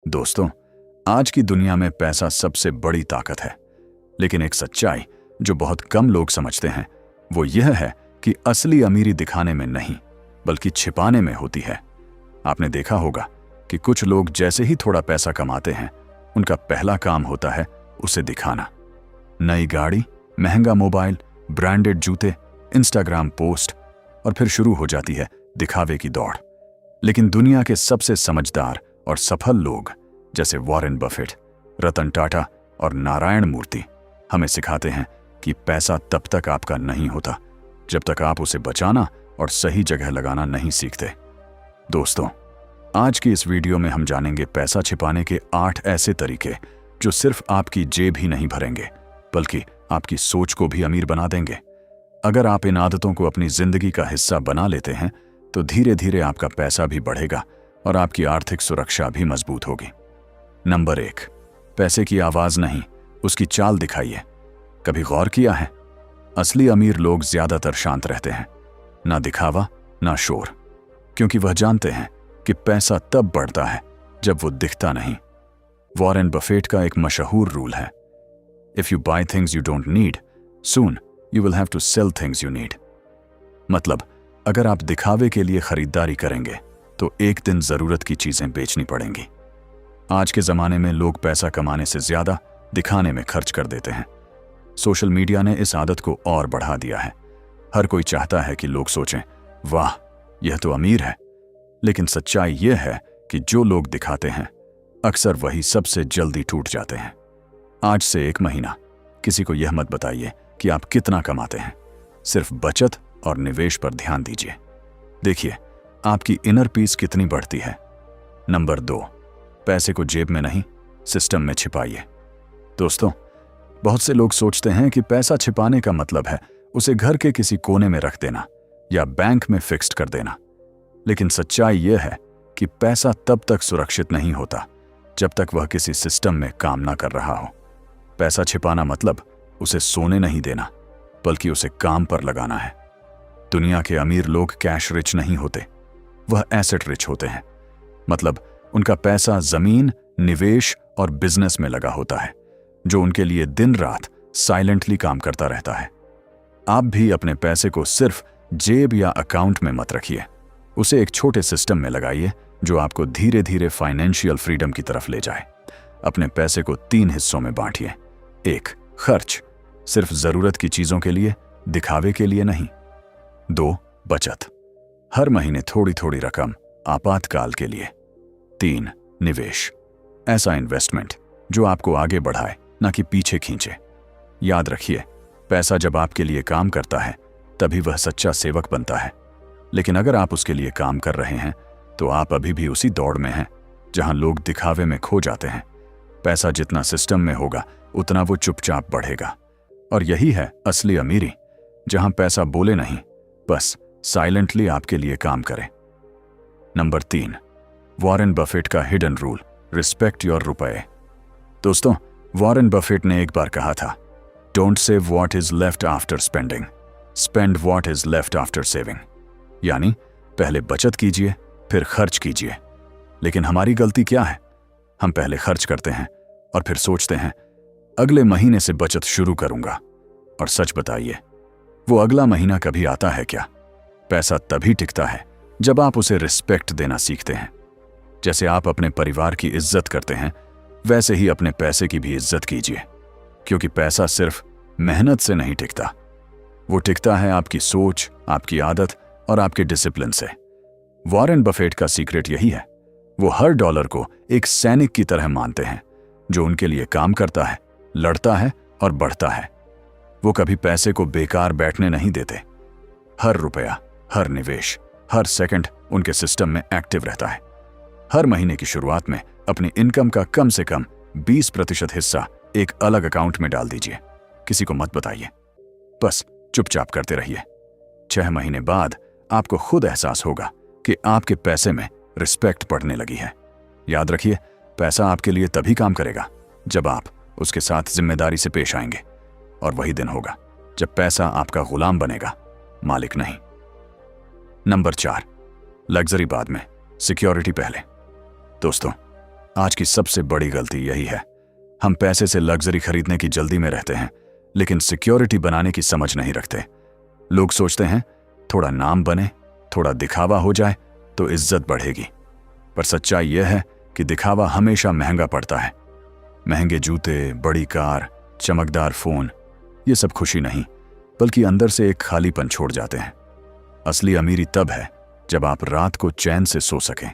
दोस्तों, आज की दुनिया में पैसा सबसे बड़ी ताकत है, लेकिन एक सच्चाई जो बहुत कम लोग समझते हैं वो यह है कि असली अमीरी दिखाने में नहीं बल्कि छिपाने में होती है। आपने देखा होगा कि कुछ लोग जैसे ही थोड़ा पैसा कमाते हैं उनका पहला काम होता है उसे दिखाना। नई गाड़ी, महंगा मोबाइल, ब्रांडेड जूते, इंस्टाग्राम पोस्ट और फिर शुरू हो जाती है दिखावे की दौड़। लेकिन दुनिया के सबसे समझदार और सफल लोग जैसे वॉरेन बफेट, रतन टाटा और नारायण मूर्ति हमें सिखाते हैं कि पैसा तब तक आपका नहीं होता जब तक आप उसे बचाना और सही जगह लगाना नहीं सीखते। दोस्तों, आज की इस वीडियो में हम जानेंगे पैसा छिपाने के 8 ऐसे तरीके जो सिर्फ आपकी जेब ही नहीं भरेंगे बल्कि आपकी सोच को भी अमीर बना देंगे। अगर आप इन आदतों को अपनी जिंदगी का हिस्सा बना लेते हैं तो धीरे धीरे आपका पैसा भी बढ़ेगा और आपकी आर्थिक सुरक्षा भी मजबूत होगी। नंबर 1, पैसे की आवाज नहीं, उसकी चाल दिखाइए। कभी गौर किया है, असली अमीर लोग ज्यादातर शांत रहते हैं, ना दिखावा ना शोर, क्योंकि वह जानते हैं कि पैसा तब बढ़ता है जब वो दिखता नहीं। वॉरेन बफेट का एक मशहूर रूल है, if you buy things you don't need, soon you will have to sell things you need. मतलब, अगर आप दिखावे के लिए खरीदारी करेंगे तो एक दिन जरूरत की चीजें बेचनी पड़ेंगी। आज के जमाने में लोग पैसा कमाने से ज्यादा दिखाने में खर्च कर देते हैं। सोशल मीडिया ने इस आदत को और बढ़ा दिया है। हर कोई चाहता है कि लोग सोचें, वाह, यह तो अमीर है। लेकिन सच्चाई यह है कि जो लोग दिखाते हैं अक्सर वही सबसे जल्दी टूट जाते हैं। आज से 1 महीना किसी को यह मत बताइए कि आप कितना कमाते हैं। सिर्फ बचत और निवेश पर ध्यान दीजिए। देखिए आपकी इनर पीस कितनी बढ़ती है। नंबर 2, पैसे को जेब में नहीं, सिस्टम में छिपाइए। दोस्तों, बहुत से लोग सोचते हैं कि पैसा छिपाने का मतलब है उसे घर के किसी कोने में रख देना या बैंक में फिक्स्ड कर देना। लेकिन सच्चाई यह है कि पैसा तब तक सुरक्षित नहीं होता जब तक वह किसी सिस्टम में काम ना कर रहा हो। पैसा छिपाना मतलब उसे सोने नहीं देना बल्कि उसे काम पर लगाना है। दुनिया के अमीर लोग कैश रिच नहीं होते, वह एसेट रिच होते हैं। मतलब उनका पैसा जमीन, निवेश और बिजनेस में लगा होता है जो उनके लिए दिन रात साइलेंटली काम करता रहता है। आप भी अपने पैसे को सिर्फ जेब या अकाउंट में मत रखिए, उसे एक छोटे सिस्टम में लगाइए जो आपको धीरे धीरे फाइनेंशियल फ्रीडम की तरफ ले जाए। अपने पैसे को 3 हिस्सों में बांटिए। 1, खर्च, सिर्फ जरूरत की चीजों के लिए, दिखावे के लिए नहीं। 2, बचत, हर महीने थोड़ी थोड़ी रकम आपातकाल के लिए। 3, निवेश, ऐसा इन्वेस्टमेंट जो आपको आगे बढ़ाए ना कि पीछे खींचे। याद रखिए, पैसा जब आपके लिए काम करता है तभी वह सच्चा सेवक बनता है। लेकिन अगर आप उसके लिए काम कर रहे हैं तो आप अभी भी उसी दौड़ में हैं जहां लोग दिखावे में खो जाते हैं। पैसा जितना सिस्टम में होगा उतना वो चुपचाप बढ़ेगा। और यही है असली अमीरी, जहां पैसा बोले नहीं, बस साइलेंटली आपके लिए काम करे। नंबर 3, वॉरेन बफेट का हिडन रूल, रिस्पेक्ट योर रुपए। दोस्तों, वॉरेन बफेट ने एक बार कहा था, don't save what is left after spending, spend what is left after saving. यानी पहले बचत कीजिए फिर खर्च कीजिए। लेकिन हमारी गलती क्या है? हम पहले खर्च करते हैं और फिर सोचते हैं अगले महीने से बचत शुरू करूंगा। और सच बताइए, वो अगला महीना कभी आता है क्या? पैसा तभी टिकता है जब आप उसे रिस्पेक्ट देना सीखते हैं। जैसे आप अपने परिवार की इज्जत करते हैं वैसे ही अपने पैसे की भी इज्जत कीजिए, क्योंकि पैसा सिर्फ मेहनत से नहीं टिकता, वो टिकता है आपकी सोच, आपकी आदत और आपके डिसिप्लिन से। वॉरेन बफेट का सीक्रेट यही है, वो हर डॉलर को एक सैनिक की तरह मानते हैं जो उनके लिए काम करता है, लड़ता है और बढ़ता है। वो कभी पैसे को बेकार बैठने नहीं देते। हर रुपया, हर निवेश, हर सेकंड उनके सिस्टम में एक्टिव रहता है। हर महीने की शुरुआत में अपनी इनकम का कम से कम 20% हिस्सा एक अलग अकाउंट में डाल दीजिए। किसी को मत बताइए, बस चुपचाप करते रहिए। 6 महीने बाद आपको खुद एहसास होगा कि आपके पैसे में रिस्पेक्ट बढ़ने लगी है। याद रखिए, पैसा आपके लिए तभी काम करेगा जब आप उसके साथ जिम्मेदारी से पेश आएंगे। और वही दिन होगा जब पैसा आपका गुलाम बनेगा, मालिक नहीं। नंबर 4, लग्जरी बाद में, सिक्योरिटी पहले। दोस्तों, आज की सबसे बड़ी गलती यही है। हम पैसे से लग्जरी खरीदने की जल्दी में रहते हैं, लेकिन सिक्योरिटी बनाने की समझ नहीं रखते। लोग सोचते हैं थोड़ा नाम बने, थोड़ा दिखावा हो जाए तो इज्जत बढ़ेगी। पर सच्चाई यह है कि दिखावा हमेशा महंगा पड़ता है। महंगे जूते, बड़ी कार, चमकदार फोन, ये सब खुशी नहीं, बल्कि अंदर से एक खालीपन छोड़ जाते हैं। असली अमीरी तब है जब आप रात को चैन से सो सकें,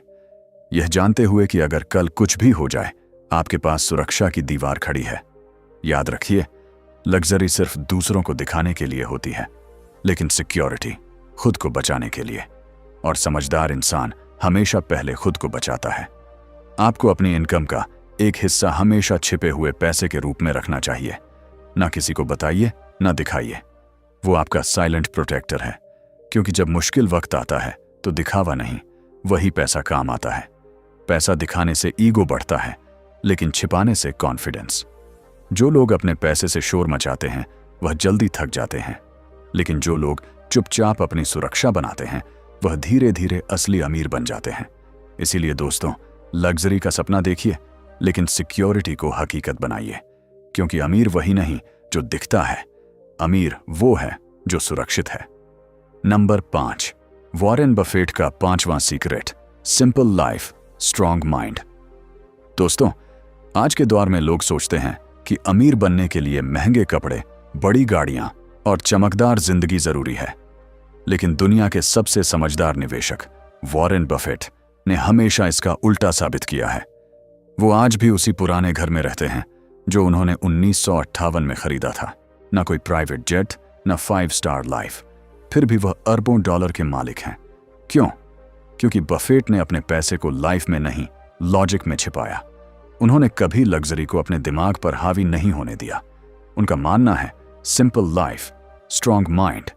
यह जानते हुए कि अगर कल कुछ भी हो जाए आपके पास सुरक्षा की दीवार खड़ी है। याद रखिए, लग्जरी सिर्फ दूसरों को दिखाने के लिए होती है, लेकिन सिक्योरिटी खुद को बचाने के लिए। और समझदार इंसान हमेशा पहले खुद को बचाता है। आपको अपनी इनकम का एक हिस्सा हमेशा छिपे हुए पैसे के रूप में रखना चाहिए। ना किसी को बताइए, ना दिखाइए। वो आपका साइलेंट प्रोटेक्टर है, क्योंकि जब मुश्किल वक्त आता है तो दिखावा नहीं, वही पैसा काम आता है। पैसा दिखाने से ईगो बढ़ता है, लेकिन छिपाने से कॉन्फिडेंस। जो लोग अपने पैसे से शोर मचाते हैं वह जल्दी थक जाते हैं, लेकिन जो लोग चुपचाप अपनी सुरक्षा बनाते हैं वह धीरे धीरे असली अमीर बन जाते हैं। इसीलिए दोस्तों, लग्जरी का सपना देखिए, लेकिन सिक्योरिटी को हकीकत बनाइए, क्योंकि अमीर वही नहीं जो दिखता है, अमीर वो है जो सुरक्षित है। नंबर 5, वॉरेन बफेट का 5वां secret, simple life, strong mind. दोस्तों, आज के दौर में लोग सोचते हैं कि अमीर बनने के लिए महंगे कपड़े, बड़ी गाड़ियां और चमकदार जिंदगी जरूरी है, लेकिन दुनिया के सबसे समझदार निवेशक वॉरेन बफेट ने हमेशा इसका उल्टा साबित किया है। वो आज भी उसी पुराने घर में रहते हैं जो उन्होंने 1958 में खरीदा था। ना कोई प्राइवेट जेट, ना 5 स्टार लाइफ, फिर भी वह अरबों डॉलर के मालिक हैं। क्यों? क्योंकि बफेट ने अपने पैसे को लाइफ में नहीं, लॉजिक में छिपाया। उन्होंने कभी लग्जरी को अपने दिमाग पर हावी नहीं होने दिया। उनका मानना है सिंपल लाइफ, स्ट्रॉन्ग माइंड,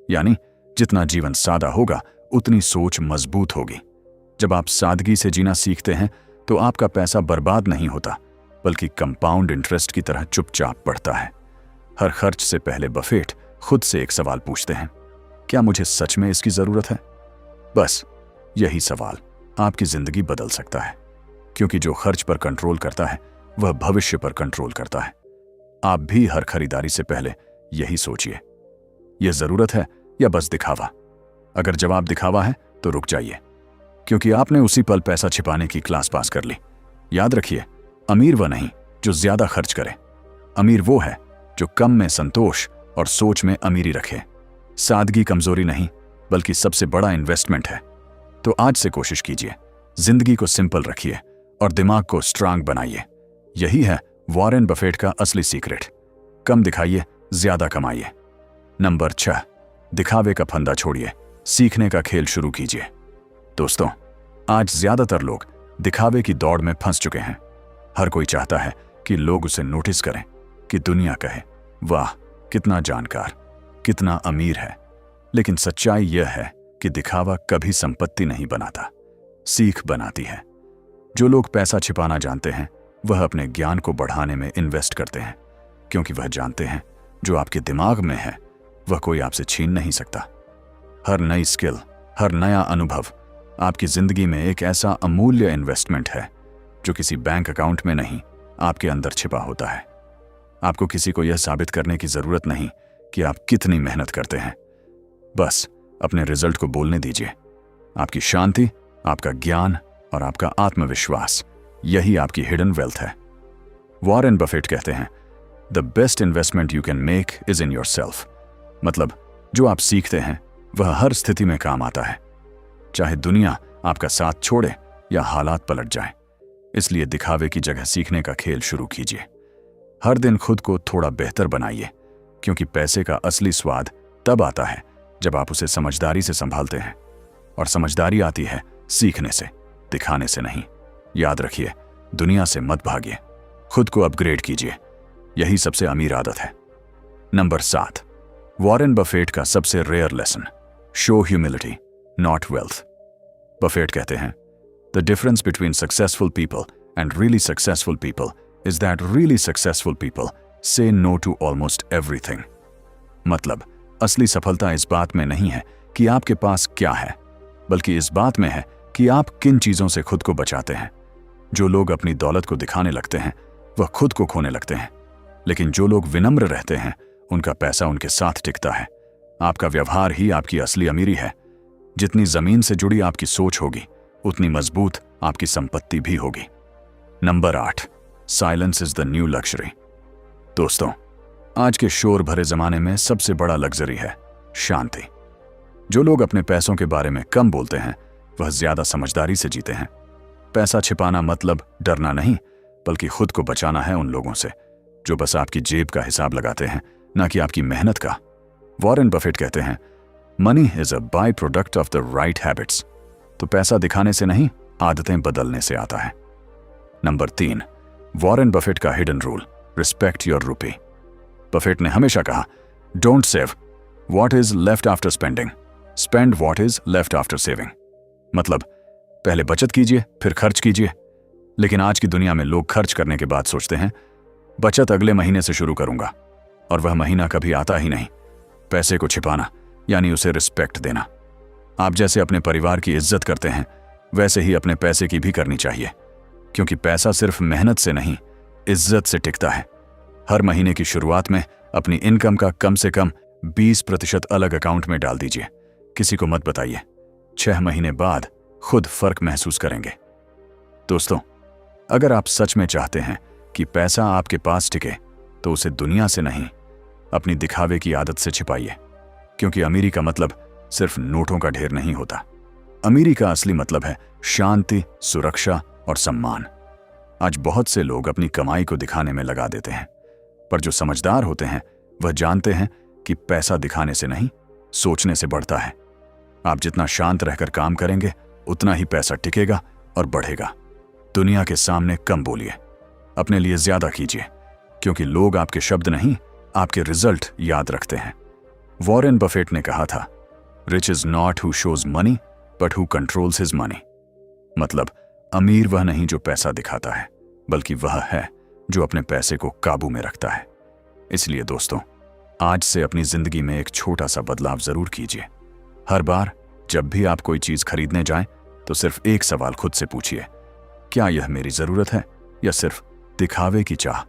यानी जितना जीवन सादा होगा उतनी सोच मजबूत होगी। जब आप सादगी से जीना सीखते हैं तो आपका पैसा बर्बाद नहीं होता, बल्कि कंपाउंड इंटरेस्ट की तरह चुपचाप बढ़ता है। हर खर्च से पहले बफेट खुद से एक सवाल पूछते हैं, क्या मुझे सच में इसकी जरूरत है? बस यही सवाल आपकी जिंदगी बदल सकता है, क्योंकि जो खर्च पर कंट्रोल करता है वह भविष्य पर कंट्रोल करता है। आप भी हर खरीदारी से पहले यही सोचिए, यह जरूरत है या बस दिखावा? अगर जवाब दिखावा है तो रुक जाइए, क्योंकि आपने उसी पल पैसा छिपाने की क्लास पास कर ली। याद रखिए, अमीर वह नहीं जो ज्यादा खर्च करे, अमीर वो है जो कम में संतोष और सोच में अमीरी रखे। सादगी कमजोरी नहीं, बल्कि सबसे बड़ा इन्वेस्टमेंट है। तो आज से कोशिश कीजिए, जिंदगी को सिंपल रखिए और दिमाग को स्ट्रांग बनाइए। यही है वॉरेन बफेट का असली सीक्रेट। कम दिखाइए, ज्यादा कमाइए। नंबर 6, दिखावे का फंदा छोड़िए, सीखने का खेल शुरू कीजिए। दोस्तों, आज ज्यादातर लोग दिखावे की दौड़ में फंस चुके हैं। हर कोई चाहता है कि लोग उसे नोटिस करें, कि दुनिया कहे वाह कितना जानकार, कितना अमीर है। लेकिन सच्चाई यह है कि दिखावा कभी संपत्ति नहीं बनाता, सीख बनाती है। जो लोग पैसा छिपाना जानते हैं वह अपने ज्ञान को बढ़ाने में इन्वेस्ट करते हैं, क्योंकि वह जानते हैं जो आपके दिमाग में है वह कोई आपसे छीन नहीं सकता। हर नई स्किल, हर नया अनुभव आपकी जिंदगी में एक ऐसा अमूल्य इन्वेस्टमेंट है जो किसी बैंक अकाउंट में नहीं, आपके अंदर छिपा होता है। आपको किसी को यह साबित करने की जरूरत नहीं कि आप कितनी मेहनत करते हैं, बस अपने रिजल्ट को बोलने दीजिए। आपकी शांति, आपका ज्ञान और आपका आत्मविश्वास, यही आपकी हिडन वेल्थ है। वॉरेन बफेट कहते हैं, the best investment you can make is in yourself. मतलब जो आप सीखते हैं वह हर स्थिति में काम आता है, चाहे दुनिया आपका साथ छोड़े या हालात पलट जाएं। इसलिए दिखावे की जगह सीखने का खेल शुरू कीजिए। हर दिन खुद को थोड़ा बेहतर बनाइए, क्योंकि पैसे का असली स्वाद तब आता है जब आप उसे समझदारी से संभालते हैं। और समझदारी आती है सीखने से, दिखाने से नहीं। याद रखिए, दुनिया से मत भागिए, खुद को अपग्रेड कीजिए। यही सबसे अमीर आदत है। नंबर 7, वॉरेन बफेट का सबसे rare lesson, show humility not wealth. Buffett कहते हैं, the difference between successful people and really successful people is that really successful people say no to almost everything. मतलब असली सफलता इस बात में नहीं है कि आपके पास क्या है, बल्कि इस बात में है कि आप किन चीजों से खुद को बचाते हैं। जो लोग अपनी दौलत को दिखाने लगते हैं वह खुद को खोने लगते हैं, लेकिन जो लोग विनम्र रहते हैं उनका पैसा उनके साथ टिकता है। आपका व्यवहार ही आपकी असली अमीरी है। जितनी जमीन से जुड़ी आपकी सोच होगी उतनी मजबूत आपकी संपत्ति भी होगी। Number 8, silence is the new luxury. दोस्तों, आज के शोर भरे जमाने में सबसे बड़ा लग्जरी है शांति। जो लोग अपने पैसों के बारे में कम बोलते हैं वह ज्यादा समझदारी से जीते हैं। पैसा छिपाना मतलब डरना नहीं, बल्कि खुद को बचाना है उन लोगों से जो बस आपकी जेब का हिसाब लगाते हैं, ना कि आपकी मेहनत का। वॉरेन बफेट कहते हैं, money is a by product of the right habits. तो पैसा दिखाने से नहीं, आदतें बदलने से आता है। नंबर 3, वॉरेन बफेट का हिडन रूल, रिस्पेक्ट योर रूपी। बफेट ने हमेशा कहा, don't save what is left after spending, spend what is left after saving. मतलब पहले बचत कीजिए फिर खर्च कीजिए। लेकिन आज की दुनिया में लोग खर्च करने के बाद सोचते हैं बचत अगले महीने से शुरू करूंगा, और वह महीना कभी आता ही नहीं। पैसे को छिपाना यानी उसे रिस्पेक्ट देना। आप जैसे अपने परिवार की इज्जत करते हैं वैसे ही अपने पैसे की भी करनी चाहिए, क्योंकि पैसा सिर्फ मेहनत से नहीं, इज्जत से टिकता है। हर महीने की शुरुआत में अपनी इनकम का कम से कम 20% अलग अकाउंट में डाल दीजिए। किसी को मत बताइए। 6 महीने बाद खुद फर्क महसूस करेंगे। दोस्तों, अगर आप सच में चाहते हैं कि पैसा आपके पास टिके तो उसे दुनिया से नहीं, अपनी दिखावे की आदत से छिपाइए। क्योंकि अमीरी का मतलब सिर्फ नोटों का ढेर नहीं होता। अमीरी का असली मतलब है शांति, सुरक्षा और सम्मान। आज बहुत से लोग अपनी कमाई को दिखाने में लगा देते हैं, पर जो समझदार होते हैं वह जानते हैं कि पैसा दिखाने से नहीं, सोचने से बढ़ता है। आप जितना शांत रहकर काम करेंगे उतना ही पैसा टिकेगा और बढ़ेगा। दुनिया के सामने कम बोलिए, अपने लिए ज्यादा कीजिए, क्योंकि लोग आपके शब्द नहीं, आपके रिजल्ट याद रखते हैं। वॉरेन बफेट ने कहा था, rich is not who shows money but who controls his money. मतलब अमीर वह नहीं जो पैसा दिखाता है, बल्कि वह है जो अपने पैसे को काबू में रखता है। इसलिए दोस्तों, आज से अपनी जिंदगी में एक छोटा सा बदलाव जरूर कीजिए। हर बार जब भी आप कोई चीज खरीदने जाएं तो सिर्फ एक सवाल खुद से पूछिए, क्या यह मेरी जरूरत है या सिर्फ दिखावे की चाह?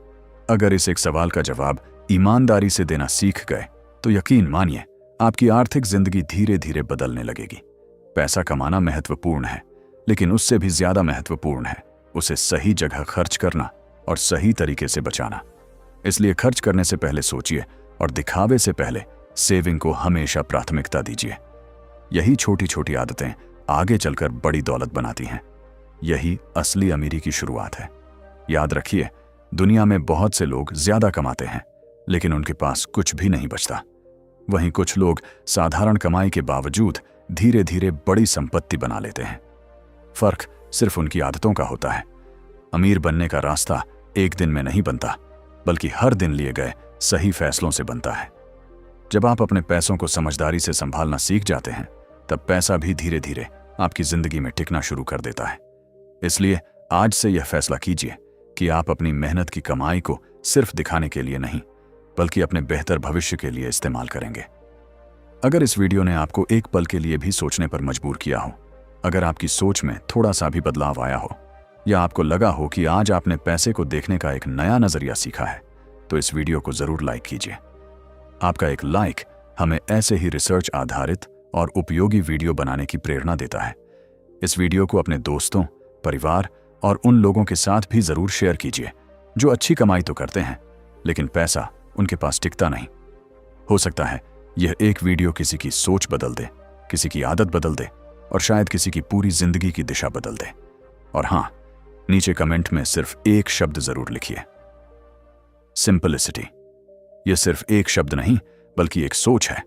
अगर इस एक सवाल का जवाब ईमानदारी से देना सीख गए तो यकीन मानिए आपकी आर्थिक जिंदगी धीरे धीरे बदलने लगेगी। पैसा कमाना महत्वपूर्ण है, लेकिन उससे भी ज्यादा महत्वपूर्ण है उसे सही जगह खर्च करना और सही तरीके से बचाना। इसलिए खर्च करने से पहले सोचिए और दिखावे से पहले सेविंग को हमेशा प्राथमिकता दीजिए। यही छोटी छोटी आदतें आगे चलकर बड़ी दौलत बनाती हैं। यही असली अमीरी की शुरुआत है। याद रखिए, दुनिया में बहुत से लोग ज्यादा कमाते हैं लेकिन उनके पास कुछ भी नहीं बचता। वहीं कुछ लोग साधारण कमाई के बावजूद धीरे धीरे बड़ी संपत्ति बना लेते हैं। फर्क सिर्फ उनकी आदतों का होता है। अमीर बनने का रास्ता एक दिन में नहीं बनता, बल्कि हर दिन लिए गए सही फैसलों से बनता है। जब आप अपने पैसों को समझदारी से संभालना सीख जाते हैं, तब पैसा भी धीरे धीरे आपकी जिंदगी में टिकना शुरू कर देता है। इसलिए आज से यह फैसला कीजिए कि आप अपनी मेहनत की कमाई को सिर्फ दिखाने के लिए नहीं, बल्कि अपने बेहतर भविष्य के लिए इस्तेमाल करेंगे। अगर इस वीडियो ने आपको एक पल के लिए भी सोचने पर मजबूर किया हो, अगर आपकी सोच में थोड़ा सा भी बदलाव आया हो, या आपको लगा हो कि आज आपने पैसे को देखने का एक नया नजरिया सीखा है, तो इस वीडियो को जरूर लाइक कीजिए। आपका एक लाइक हमें ऐसे ही रिसर्च आधारित और उपयोगी वीडियो बनाने की प्रेरणा देता है। इस वीडियो को अपने दोस्तों, परिवार और उन लोगों के साथ भी जरूर शेयर कीजिए जो अच्छी कमाई तो करते हैं लेकिन पैसा उनके पास टिकता नहीं। हो सकता है यह एक वीडियो किसी की सोच बदल दे, किसी की आदत बदल दे और शायद किसी की पूरी जिंदगी की दिशा बदल दे। और हां, नीचे कमेंट में सिर्फ एक शब्द जरूर लिखिए, सिंपलिसिटी। यह सिर्फ एक शब्द नहीं बल्कि एक सोच है।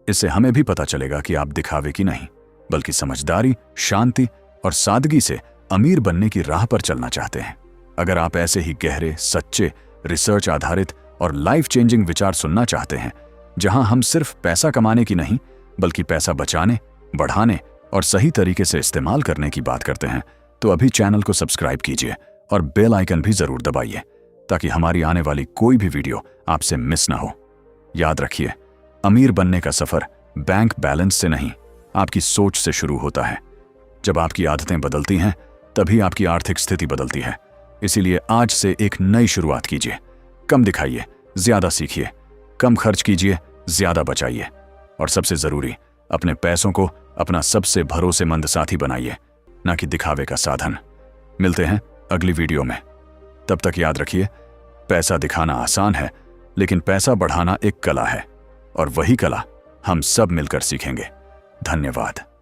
इससे हमें भी पता चलेगा कि आप दिखावे की नहीं, बल्कि समझदारी, शांति और सादगी से अमीर बनने की राह पर चलना चाहते हैं। अगर आप ऐसे ही गहरे, सच्चे, रिसर्च आधारित और लाइफ चेंजिंग विचार सुनना चाहते हैं, जहां हम सिर्फ पैसा कमाने की नहीं बल्कि पैसा बचाने, बढ़ाने और सही तरीके से इस्तेमाल करने की बात करते हैं, तो अभी चैनल को सब्सक्राइब कीजिए और बेल आइकन भी जरूर दबाइए ताकि हमारी आने वाली कोई भी वीडियो आपसे मिस ना हो। याद रखिए, अमीर बनने का सफर बैंक बैलेंस से नहीं, आपकी सोच से शुरू होता है। जब आपकी आदतें बदलती हैं तभी आपकी आर्थिक स्थिति बदलती है। इसीलिए आज से एक नई शुरुआत कीजिए। कम दिखाइए, ज्यादा सीखिए। कम खर्च कीजिए, ज्यादा बचाइए। और सबसे जरूरी, अपने पैसों को अपना सबसे भरोसेमंद साथी बनाइए, ना कि दिखावे का साधन। मिलते हैं अगली वीडियो में। तब तक याद रखिए, पैसा दिखाना आसान है, लेकिन पैसा बढ़ाना एक कला है, और वही कला हम सब मिलकर सीखेंगे। धन्यवाद।